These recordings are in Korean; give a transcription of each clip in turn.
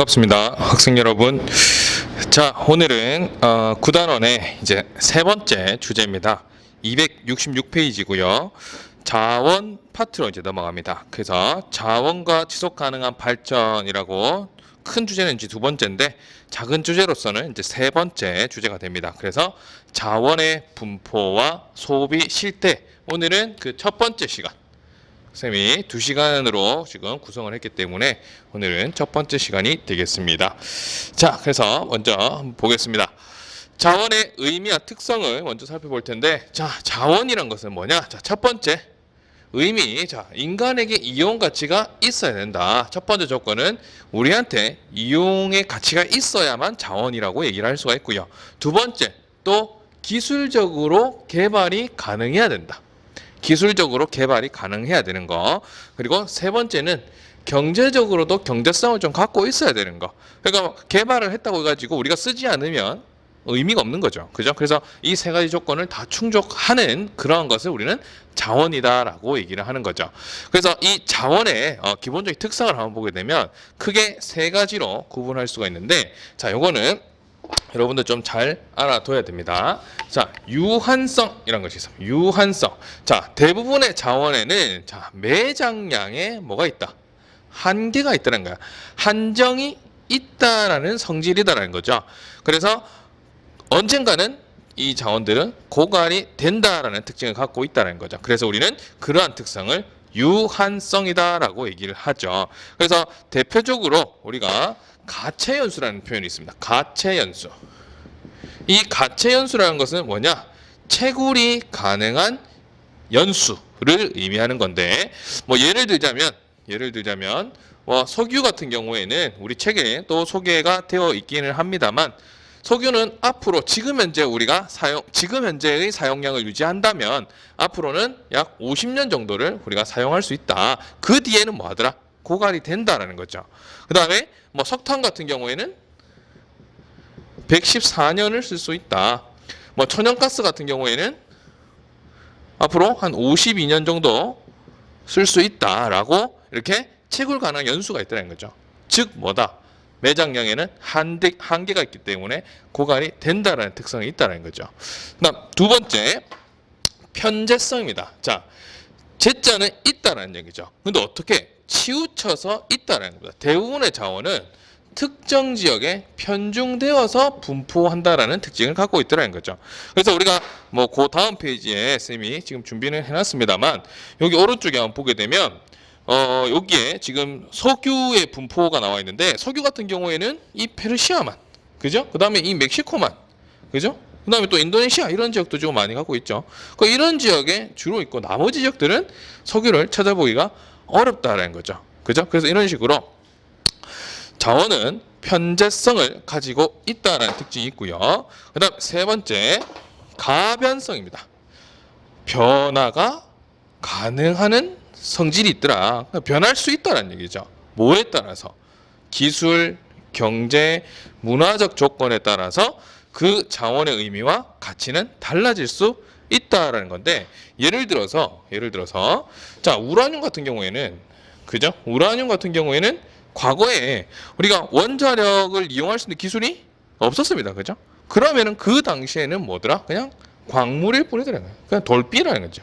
반갑습니다. 학생 여러분. 자, 오늘은 9단원의 이제 세 번째 주제입니다. 266페이지고요. 자원 파트로 이제 넘어갑니다. 그래서 자원과 지속 가능한 발전이라고 큰 주제는 이제 두 번째인데 작은 주제로서는 이제 세 번째 주제가 됩니다. 그래서 자원의 분포와 소비 실태. 오늘은 그 첫 번째 시간. 쌤이 2시간으로 지금 구성을 했기 때문에 오늘은 첫 번째 시간이 되겠습니다. 자, 그래서 먼저 한번 보겠습니다. 자원의 의미와 특성을 먼저 살펴볼 텐데, 자, 자원이란 것은 뭐냐? 자, 첫 번째 의미, 자, 인간에게 이용 가치가 있어야 된다. 첫 번째 조건은 우리한테 이용의 가치가 있어야만 자원이라고 얘기를 할 수가 있고요. 두 번째, 또 기술적으로 개발이 가능해야 된다. 기술적으로 개발이 가능해야 되는 거. 그리고 세 번째는 경제적으로도 경제성을 좀 갖고 있어야 되는 거. 그러니까 개발을 했다고 해가지고 우리가 쓰지 않으면 의미가 없는 거죠. 그죠? 그래서 이 세 가지 조건을 다 충족하는 그러한 것을 우리는 자원이다라고 얘기를 하는 거죠. 그래서 이 자원의 기본적인 특성을 한번 보게 되면 크게 세 가지로 구분할 수가 있는데, 자, 요거는 여러분들 좀 잘 알아둬야 됩니다. 자, 유한성이라는 것이 있어요. 유한성. 자, 대부분의 자원에는 자, 매장량에 뭐가 있다? 한계가 있다는 거야. 한정이 있다라는 성질이다라는 거죠. 그래서 언젠가는 이 자원들은 고갈이 된다라는 특징을 갖고 있다는 거죠. 그래서 우리는 그러한 특성을 유한성이다라고 얘기를 하죠. 그래서 대표적으로 우리가 가채연수라는 표현이 있습니다. 가채연수. 이 가채연수라는 것은 뭐냐? 채굴이 가능한 연수를 의미하는 건데, 뭐 예를 들자면 석유 같은 경우에는 우리 책에 또 소개가 되어 있기는 합니다만, 석유는 앞으로 지금 현재의 사용량을 유지한다면 앞으로는 약 50년 정도를 우리가 사용할 수 있다. 그 뒤에는 뭐 하더라? 고갈이 된다라는 거죠. 그 다음에 뭐 석탄 같은 경우에는 114년을 쓸 수 있다. 뭐 천연가스 같은 경우에는 앞으로 한 52년 정도 쓸 수 있다라고 이렇게 채굴 가능한 연수가 있다는 거죠. 즉 뭐다? 매장량에는 한계가 있기 때문에 고갈이 된다라는 특성이 있다는 거죠. 그다음 두 번째, 편재성입니다. 자, 재자는 있다라는 얘기죠. 근데 어떻게? 치우쳐서 있다는 겁니다. 대부분의 자원은 특정 지역에 편중되어서 분포한다라는 특징을 갖고 있다는 거죠. 그래서 우리가 뭐 그 다음 페이지에 쌤이 지금 준비는 해놨습니다만, 여기 오른쪽에 한번 보게 되면 여기에 지금 석유의 분포가 나와 있는데, 석유 같은 경우에는 이 페르시아만, 그죠? 그 다음에 이 멕시코만, 그죠? 그 다음에 또 인도네시아 이런 지역도 좀 많이 갖고 있죠. 이런 지역에 주로 있고 나머지 지역들은 석유를 찾아보기가 어렵다라는 거죠. 그죠? 그래서 이런 식으로 자원은 편재성을 가지고 있다는 특징이 있고요. 그 다음 세 번째, 가변성입니다. 변화가 가능한 성질이 있더라. 변할 수 있다는 얘기죠. 뭐에 따라서? 기술, 경제, 문화적 조건에 따라서 그 자원의 의미와 가치는 달라질 수 있다라는 건데, 예를 들어서 자, 우라늄 같은 경우에는, 그죠? 우라늄 같은 경우에는 과거에 우리가 원자력을 이용할 수 있는 기술이 없었습니다. 그죠? 그러면은 그 당시에는 뭐더라? 그냥 광물일 뿐이더라고요. 그냥 돌비라는 거죠.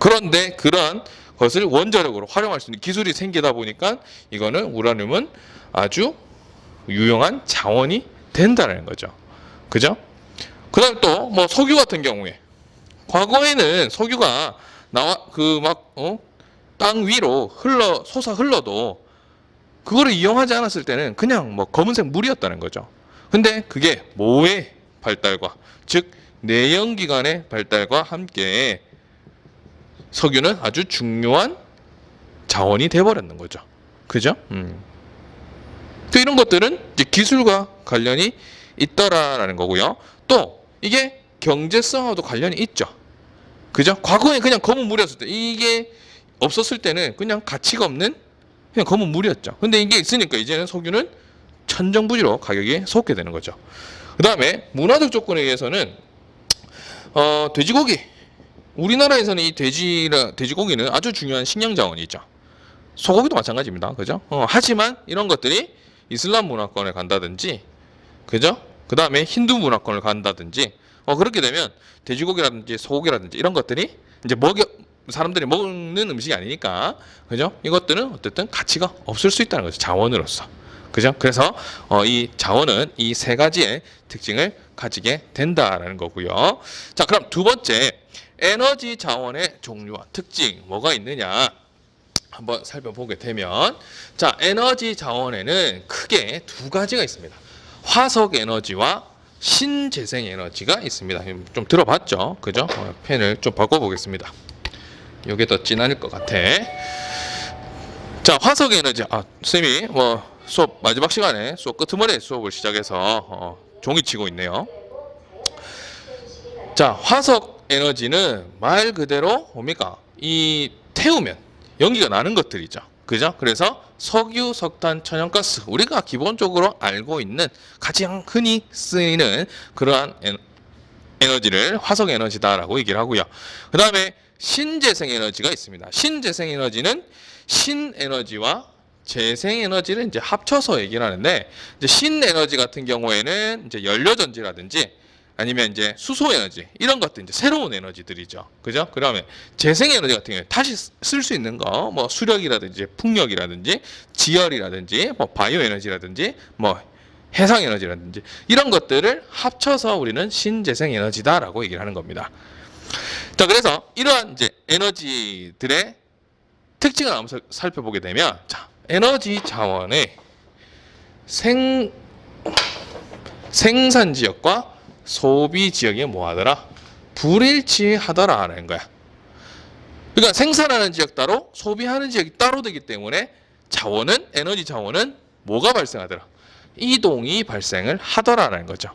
그런데 그런 것을 원자력으로 활용할 수 있는 기술이 생기다 보니까 이거는 우라늄은 아주 유용한 자원이 된다는 거죠. 그죠? 그다음 또 뭐 석유 같은 경우에, 과거에는 석유가 땅 위로 흘러도 그거를 이용하지 않았을 때는 그냥 뭐 검은색 물이었다는 거죠. 근데 그게 모의 발달과, 즉 내연기관의 발달과 함께 석유는 아주 중요한 자원이 돼버렸는 거죠. 그죠? 이런 것들은 이제 기술과 관련이 있다라는 거고요. 또 이게 경제성하고도 관련이 있죠. 그죠? 과거에 그냥 검은 물이었을 때, 이게 없었을 때는 그냥 가치가 없는 그냥 검은 물이었죠. 근데 이게 있으니까 이제는 석유는 천정부지로 가격이 솟게 되는 거죠. 그 다음에 문화적 조건에 의해서는 돼지고기, 우리나라에서는 이 돼지고기는 아주 중요한 식량 자원이죠. 소고기도 마찬가지입니다. 그죠? 하지만 이런 것들이 이슬람 문화권에 간다든지, 그죠? 그 다음에 힌두 문화권을 간다든지, 그렇게 되면 돼지고기라든지 소고기라든지 이런 것들이 이제 사람들이 먹는 음식이 아니니까, 그죠? 이것들은 어쨌든 가치가 없을 수 있다는 거죠. 자원으로서. 그죠? 그래서 이 자원은 이 세 가지의 특징을 가지게 된다라는 거고요. 자, 그럼 두 번째, 에너지 자원의 종류와 특징 뭐가 있느냐? 한번 살펴보게 되면, 자, 에너지 자원에는 크게 두 가지가 있습니다. 화석 에너지와 신재생 에너지가 있습니다. 좀 들어봤죠? 그죠? 펜을 좀 바꿔보겠습니다. 이게 더 진할 것 같아. 자, 화석 에너지. 선생님이 수업 마지막 시간에 수업 끄트머리에 수업을 시작해서 종이 치고 있네요. 자, 화석 에너지는 말 그대로 뭡니까? 이 태우면 연기가 나는 것들이죠. 그죠? 그래서 석유, 석탄, 천연가스, 우리가 기본적으로 알고 있는 가장 흔히 쓰이는 그러한 에너지를 화석 에너지다라고 얘기를 하고요. 그 다음에 신재생 에너지가 있습니다. 신재생 에너지는 신에너지와 재생 에너지를 이제 합쳐서 얘기를 하는데, 이제 신에너지 같은 경우에는 이제 연료전지라든지 아니면 이제 수소 에너지 이런 것들 이제 새로운 에너지들이죠. 그죠? 그다음에 재생 에너지 같은 경우에 다시 쓸 수 있는 거, 뭐 수력이라든지 풍력이라든지 지열이라든지 뭐 바이오 에너지라든지 뭐 해상 에너지라든지 이런 것들을 합쳐서 우리는 신재생 에너지다라고 얘기를 하는 겁니다. 자, 그래서 이러한 이제 에너지들의 특징을 한번 살펴보게 되면, 자, 에너지 자원의 생산 지역과 소비 지역이 뭐하더라? 불일치하더라라는 거야. 그러니까 생산하는 지역 따로 소비하는 지역이 따로 되기 때문에 자원은, 에너지 자원은 뭐가 발생하더라? 이동이 발생을 하더라라는 거죠.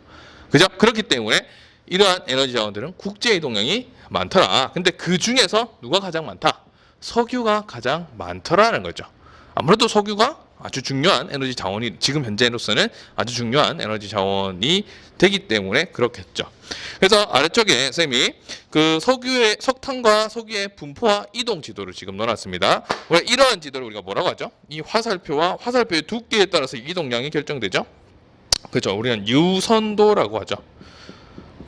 그죠? 그렇기 때문에 이러한 에너지 자원들은 국제 이동량이 많더라. 근데 그 중에서 누가 가장 많다? 석유가 가장 많더라는 거죠. 아무래도 석유가 아주 중요한 에너지 자원이, 지금 현재로서는 아주 중요한 에너지 자원이 되기 때문에 그렇겠죠. 그래서 아래쪽에 선생님이 그 석탄과 석유의 분포와 이동 지도를 지금 넣어놨습니다. 이러한 지도를 우리가 뭐라고 하죠? 이 화살표와 화살표의 두께에 따라서 이동량이 결정되죠. 그죠? 우리는 유선도라고 하죠.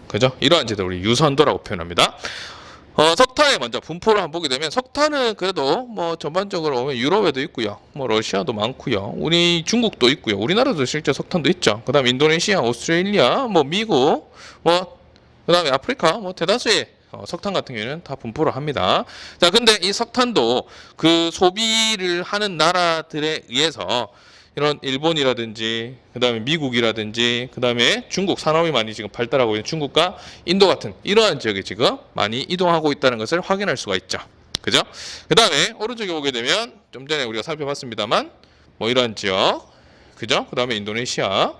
그죠? 이러한 지도를 우리 유선도라고 표현합니다. 석탄의 먼저 분포를 한번 보게 되면, 석탄은 그래도 뭐 전반적으로 보면 유럽에도 있고요, 뭐 러시아도 많고요, 우리 중국도 있고요, 우리나라도 실제 석탄도 있죠. 그다음 인도네시아, 오스트레일리아, 뭐 미국, 뭐 그다음에 아프리카, 뭐 대다수의 석탄 같은 경우에는 다 분포를 합니다. 자, 근데 이 석탄도 그 소비를 하는 나라들에 의해서 이런 일본이라든지 그다음에 미국이라든지 그다음에 중국, 산업이 많이 지금 발달하고 있는 중국과 인도 같은 이러한 지역에 지금 많이 이동하고 있다는 것을 확인할 수가 있죠. 그죠? 그다음에 오른쪽에 보게 되면 좀 전에 우리가 살펴봤습니다만 뭐 이러한 지역, 그죠? 그다음에 인도네시아,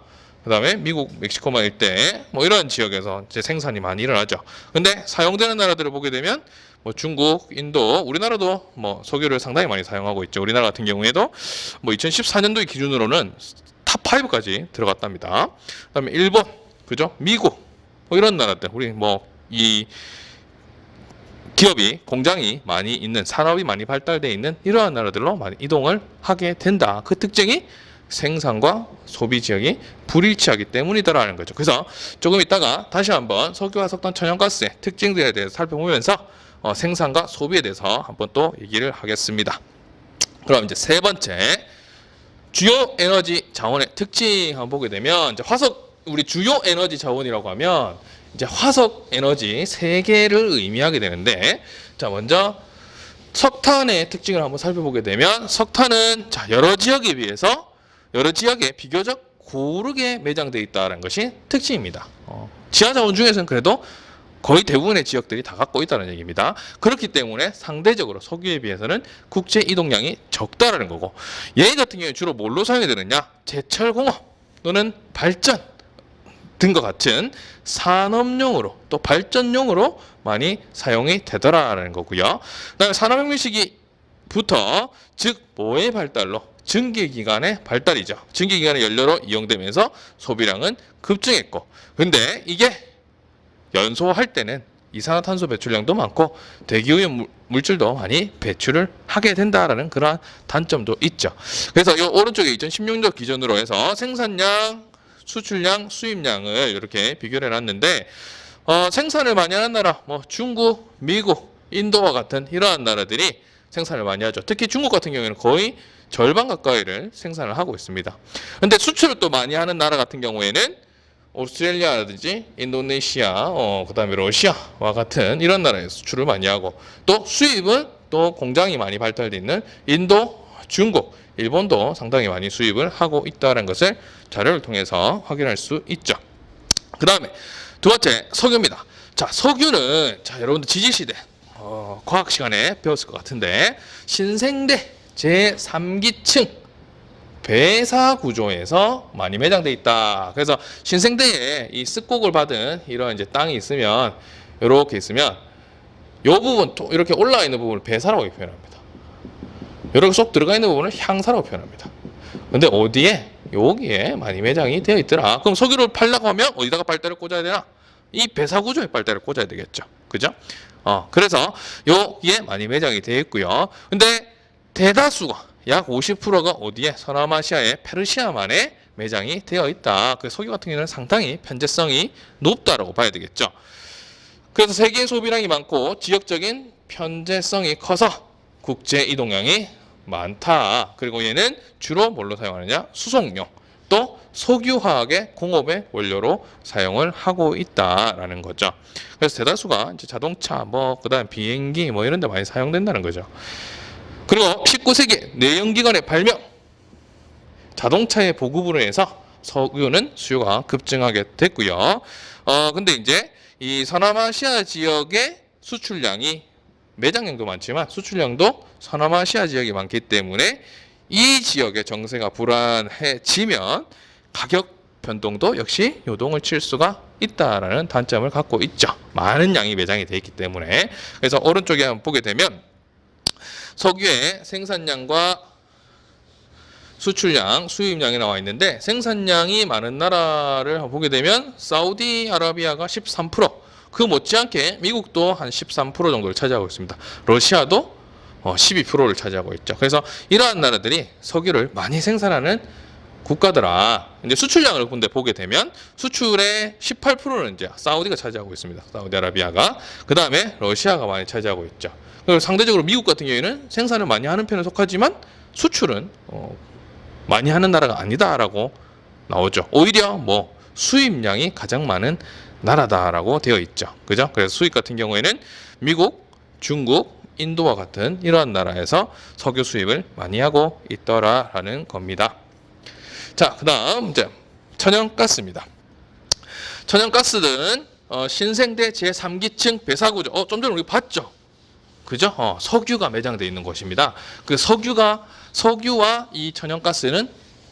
그다음에 미국, 멕시코만 일대 뭐 이런 지역에서 이제 생산이 많이 일어나죠. 근데 사용되는 나라들을 보게 되면 뭐 중국, 인도, 우리나라도 뭐 석유를 상당히 많이 사용하고 있죠. 우리나라 같은 경우에도 뭐 2014년도의 기준으로는 탑 5까지 들어갔답니다. 그다음에 일본, 그죠? 미국, 뭐 이런 나라들, 우리 뭐 이 기업이, 공장이 많이 있는, 산업이 많이 발달되어 있는 이러한 나라들로 많이 이동을 하게 된다. 그 특징이 생산과 소비 지역이 불일치하기 때문이다라는 거죠. 그래서 조금 이따가 다시 한번 석유와 석탄, 천연가스의 특징들에 대해서 살펴보면서 생산과 소비에 대해서 한번 또 얘기를 하겠습니다. 그럼 이제 세 번째, 주요 에너지 자원의 특징 한번 보게 되면, 이제 우리 주요 에너지 자원이라고 하면 이제 화석 에너지 세 개를 의미하게 되는데, 자, 먼저 석탄의 특징을 한번 살펴보게 되면, 석탄은 자, 여러 지역에 비교적 고르게 매장되어 있다는 것이 특징입니다. 지하 자원 중에서는 그래도 거의 대부분의 지역들이 다 갖고 있다는 얘기입니다. 그렇기 때문에 상대적으로 석유에 비해서는 국제 이동량이 적다라는 거고, 얘 같은 경우에 주로 뭘로 사용이 되느냐? 제철공업 또는 발전 등과 같은 산업용으로, 또 발전용으로 많이 사용이 되더라라는 거고요. 그다음에 산업혁명 시기부터, 즉 뭐의 발달로? 증기기관의 발달이죠. 증기기관의 연료로 이용되면서 소비량은 급증했고, 근데 이게 연소할 때는 이산화탄소 배출량도 많고 대기오염 물질도 많이 배출을 하게 된다라는 그러한 단점도 있죠. 그래서 이 오른쪽에 2016년 기준으로 해서 생산량, 수출량, 수입량을 이렇게 비교를 해놨는데 생산을 많이 하는 나라, 뭐 중국, 미국, 인도와 같은 이러한 나라들이 생산을 많이 하죠. 특히 중국 같은 경우에는 거의 절반 가까이를 생산을 하고 있습니다. 근데 수출을 또 많이 하는 나라 같은 경우에는 오스트레일리아라든지 인도네시아, 그다음에 러시아와 같은 이런 나라에 수출을 많이 하고, 또 수입은 또 공장이 많이 발달되어 있는 인도, 중국, 일본도 상당히 많이 수입을 하고 있다는 것을 자료를 통해서 확인할 수 있죠. 그 다음에 두 번째, 석유입니다. 자, 석유는 여러분들 지지시대 과학 시간에 배웠을 것 같은데 신생대 제3기층 배사 구조에서 많이 매장돼 있다. 그래서 신생대에 이 습곡을 받은 이런 이제 땅이 있으면, 이렇게 있으면 요 부분 또 이렇게 올라와 있는 부분을 배사라고 표현합니다. 이렇게 쏙 들어가 있는 부분을 향사라고 표현합니다. 근데 어디에? 여기에 많이 매장이 되어 있더라. 그럼 석유를 팔려고 하면 어디다가 빨대를 꽂아야 되나? 이 배사 구조에 빨대를 꽂아야 되겠죠. 그죠? 그래서 여기에 많이 매장이 되어 있고요. 근데 대다수가 약 50%가 어디에? 서남아시아의 페르시아만에 매장이 되어 있다. 그 석유 같은 경우는 상당히 편제성이 높다라고 봐야 되겠죠. 그래서 세계 소비량이 많고 지역적인 편제성이 커서 국제 이동량이 많다. 그리고 얘는 주로 뭘로 사용하느냐? 수송용, 또 석유화학의 공업의 원료로 사용을 하고 있다라는 거죠. 그래서 대다수가 이제 자동차, 그다음 비행기 이런 데 많이 사용된다는 거죠. 그리고 19세기 내연기관의 발명, 자동차의 보급으로 해서 석유는 수요가 급증하게 됐고요. 근데 이제 이 서남아시아 지역의 수출량이, 매장량도 많지만 수출량도 서남아시아 지역이 많기 때문에 이 지역의 정세가 불안해지면 가격 변동도 역시 요동을 칠 수가 있다라는 단점을 갖고 있죠. 많은 양이 매장이 되어 있기 때문에. 그래서 오른쪽에 한번 보게 되면 석유의 생산량과 수출량, 수입량이 나와 있는데, 생산량이 많은 나라를 보게 되면 사우디아라비아가 13%, 그 못지않게 미국도 한 13% 정도를 차지하고 있습니다. 러시아도 12%를 차지하고 있죠. 그래서 이러한 나라들이 석유를 많이 생산하는 국가더라. 이제 수출량을 근데 보게 되면 수출의 18%는 이제 사우디가 차지하고 있습니다. 사우디아라비아가. 그 다음에 러시아가 많이 차지하고 있죠. 그리고 상대적으로 미국 같은 경우에는 생산을 많이 하는 편에 속하지만 수출은 많이 하는 나라가 아니다라고 나오죠. 오히려 수입량이 가장 많은 나라다라고 되어 있죠. 그죠? 그래서 수입 같은 경우에는 미국, 중국, 인도와 같은 이러한 나라에서 석유 수입을 많이 하고 있더라라는 겁니다. 자, 그다음 이제 천연가스입니다. 천연가스는 신생대 제3기층 배사구조. 좀 전에 우리 봤죠? 그죠? 석유가 매장되어 있는 곳입니다. 그 석유와 이 천연가스는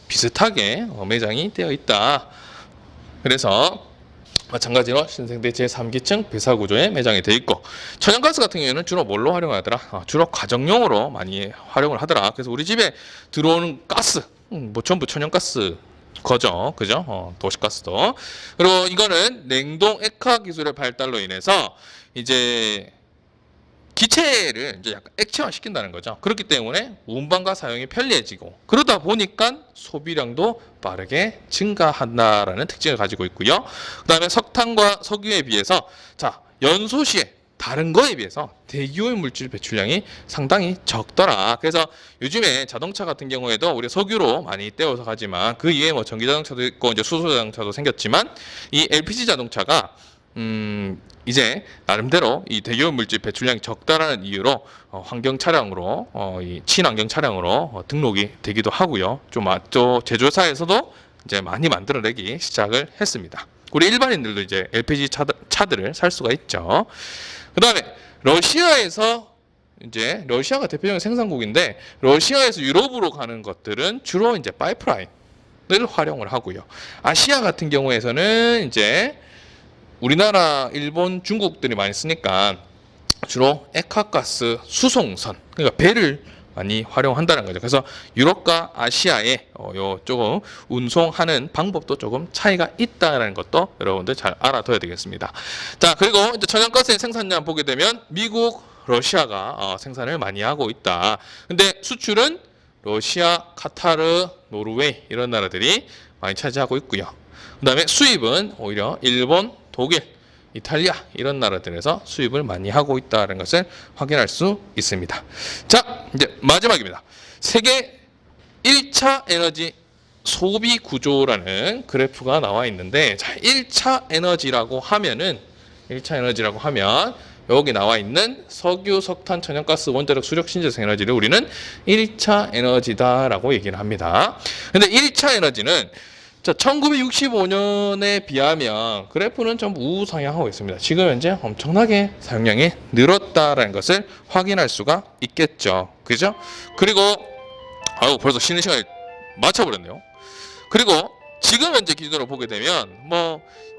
비슷하게 매장이 되어 있다. 그래서 마찬가지로 신생대 제3기층 배사구조에 매장이 되어 있고, 천연가스 같은 경우에는 주로 뭘로 활용하더라? 주로 가정용으로 많이 활용을 하더라. 그래서 우리 집에 들어오는 가스, 전부 천연가스 거죠. 그죠? 도시가스도. 그리고 이거는 냉동 액화 기술의 발달로 인해서 이제 기체를 이제 약간 액체화 시킨다는 거죠. 그렇기 때문에 운반과 사용이 편리해지고, 그러다 보니까 소비량도 빠르게 증가한다라는 특징을 가지고 있고요. 그 다음에 석탄과 석유에 비해서 연소 시에 다른 거에 비해서 대기오염 물질 배출량이 상당히 적더라. 그래서 요즘에 자동차 같은 경우에도 우리 석유로 많이 떼어서 가지만, 그 이외에 전기 자동차도 있고 이제 수소 자동차도 생겼지만, 이 LPG 자동차가 이제 나름대로 이 대기오염 물질 배출량이 적다라는 이유로 환경 차량으로, 이 친환경 차량으로 등록이 되기도 하고요. 또 제조사에서도 이제 많이 만들어내기 시작을 했습니다. 우리 일반인들도 이제 LPG 차들을 살 수가 있죠. 그 다음에 러시아가 대표적인 생산국인데, 러시아에서 유럽으로 가는 것들은 주로 이제 파이프라인을 활용을 하고요. 아시아 같은 경우에서는 이제 우리나라, 일본, 중국들이 많이 쓰니까 주로 액화가스 수송선, 그러니까 배를 많이 활용한다는 거죠. 그래서 유럽과 아시아의 요 조금 운송하는 방법도 조금 차이가 있다는 것도 여러분들 잘 알아둬야 되겠습니다. 자, 그리고 이제 천연가스의 생산량 보게 되면 미국, 러시아가 생산을 많이 하고 있다. 근데 수출은 러시아, 카타르, 노르웨이 이런 나라들이 많이 차지하고 있고요. 그 다음에 수입은 오히려 일본, 독일, 이탈리아 이런 나라들에서 수입을 많이 하고 있다는 것을 확인할 수 있습니다. 자, 이제 마지막입니다. 세계 1차 에너지 소비 구조라는 그래프가 나와 있는데, 자, 1차 에너지라고 하면 여기 나와 있는 석유, 석탄, 천연가스, 원자력, 수력, 신재생 에너지를 우리는 1차 에너지다라고 얘기를 합니다. 근데 1차 에너지는 자, 1965년에 비하면 그래프는 좀 우상향하고 있습니다. 지금 현재 엄청나게 사용량이 늘었다라는 것을 확인할 수가 있겠죠. 그죠? 그리고 벌써 쉬는 시간이 맞춰버렸네요. 그리고 지금 현재 기준으로 보게 되면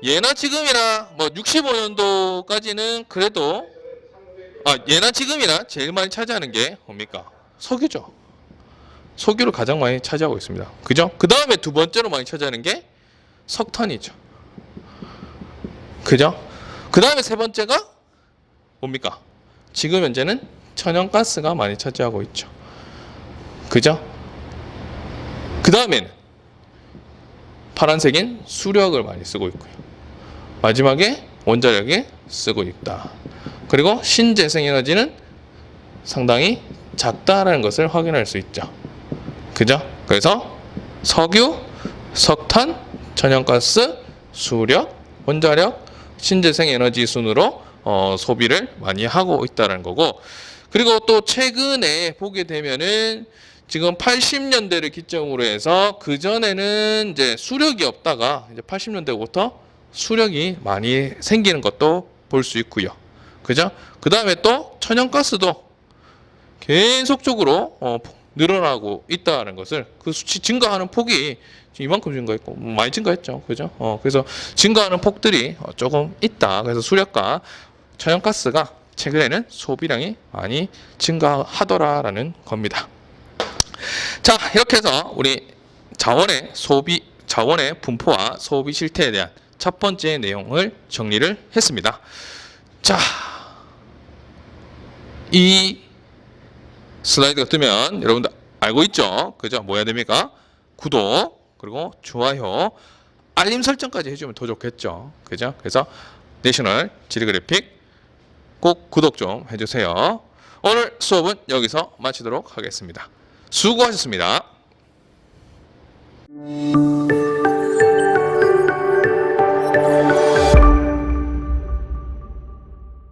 예나 지금이나 65년도까지는 그래도 예나 지금이나 제일 많이 차지하는 게 뭡니까? 석유죠. 석유를 가장 많이 차지하고 있습니다. 그죠? 그 다음에 두 번째로 많이 차지하는 게 석탄이죠. 그죠? 그 다음에 세 번째가 뭡니까? 지금 현재는 천연가스가 많이 차지하고 있죠. 그죠? 그 다음에는 파란색인 수력을 많이 쓰고 있고요. 마지막에 원자력에 쓰고 있다. 그리고 신재생에너지는 상당히 작다라는 것을 확인할 수 있죠. 그죠? 그래서 석유, 석탄, 천연가스, 수력, 원자력, 신재생에너지 순으로 소비를 많이 하고 있다는 거고, 그리고 또 최근에 보게 되면은 지금 80년대를 기점으로 해서 그 전에는 이제 수력이 없다가 이제 80년대부터 수력이 많이 생기는 것도 볼 수 있고요. 그죠? 그 다음에 또 천연가스도 계속적으로 늘어나고 있다는 것을, 그 수치 증가하는 폭이 이만큼 증가했고 많이 증가했죠. 그죠? 그래서 증가하는 폭들이 조금 있다. 그래서 수력과 천연가스가 최근에는 소비량이 많이 증가하더라라는 겁니다. 자, 이렇게 해서 우리 자원의 분포와 소비 실태에 대한 첫 번째 내용을 정리를 했습니다. 자, 이 슬라이드가 뜨면 여러분들 알고 있죠? 그죠? 뭐 해야 됩니까? 구독, 그리고 좋아요, 알림 설정까지 해주면 더 좋겠죠? 그죠? 그래서 내셔널 지리그래픽 꼭 구독 좀 해주세요. 오늘 수업은 여기서 마치도록 하겠습니다. 수고하셨습니다.